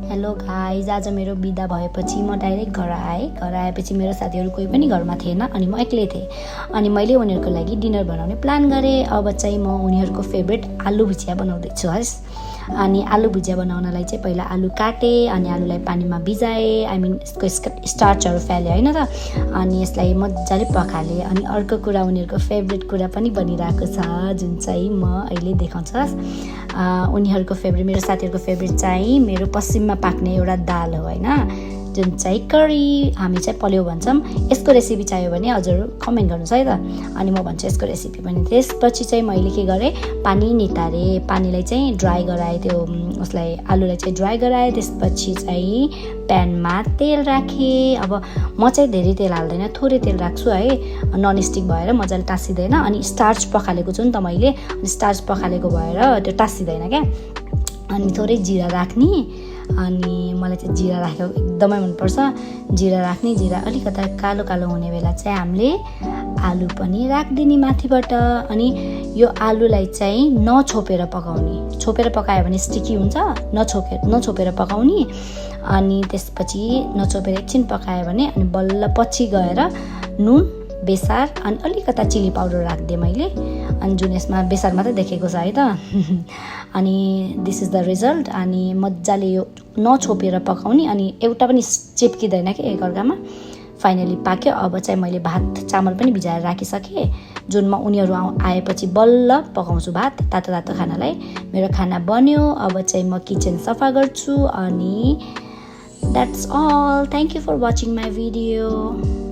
Hello guys, आज मेरो बिदा भएपछि म डाइरेक्ट घर आएपछि मेरो साथीहरू कोही पनि घरमा थिएन अनि म एक्लै थिएँ। अनि मैले उनीहरूको लागि डिनर बनाउने प्लान गरेँ। अब चाहिँ म उनीहरूको फेभरेट आलु भुजिया बनाउँदैछु हस्। अनि आलु भुजिया बनाउनलाई चाहिँ पहिला आलु काटेँ अनि आलुलाई पानीमा भिजाएँ। यसको स्टार्चहरू फालेँ होइन त। अनि यसलाई मजाले पखालेँ। अनि अर्को कुरा उनीहरूको फेभरेट कुरा पनि बनिरहेको छ, जुन चाहिँ म अहिले देखाउँछु। उनीहरूको फेभरेट, मेरो साथीहरूको फेभरेट चाहिँ मेरो पश्चिममा पाक्ने एउटा दाल हो होइन, जुन चाहिँ करी, हामी चाहिँ पल्यो भन्छौँ। यसको रेसिपी चाहियो भने हजुर कमेन्ट गर्नुहोस् है त, अनि म भन्छु यसको रेसिपी पनि। त्यसपछि चाहिँ मैले के गरेँ, पानी नितारेँ, पानीलाई चाहिँ ड्राई गराएँ, त्यो उसलाई आलुलाई चाहिँ ड्राई गराएँ। त्यसपछि चाहिँ प्यानमा तेल राखेँ। अब म चाहिँ धेरै तेल हाल्दैन, थोरै तेल राख्छु है, ननस्टिक भएर मजाले टाँसिँदैन। अनि स्टार्च पखालेको छु नि त मैले, अनि स्टार्च पखालेको भएर त्यो टाँसिँदैन क्या। अनि थोरै जिरा राख्ने, अनि मलाई चाहिँ जिरा राखेको एकदमै मनपर्छ। जिरा राख्ने, जिरा अलिकता कालो कालो हुने बेला चाहिँ हामीले आलु पनि राखिदिने माथिबाट। अनि यो आलुलाई चाहिँ नछोपेर पकाउने, छोपेर पकायो भने स्टिकी हुन्छ, नछोपेर पकाउने। अनि त्यसपछि नछोपेर एकछिन पकायो भने अनि बल्ल पछि गएर नुन, बेसार अनि अलिकता चिली पाउडर राखिदिएँ मैले। अनि जुन यसमा बेसार मात्रै देखेको छ है त। अनि दिस इज द रिजल्ट। अनि मजाले यो नछोपेर पकाउने, अनि एउटा पनि चिप्किँदैन कि एकअर्कामा। फाइनली पाक्यो। अब चाहिँ मैले भात चामल पनि भिजाएर राखिसकेँ, जुनमा उनीहरू आएपछि बल्ल पकाउँछु भात, तातो तातो खानालाई। मेरो खाना बन्यो। अब चाहिँ म किचन सफा गर्छु। अनि that's all. Thank you for watching my video.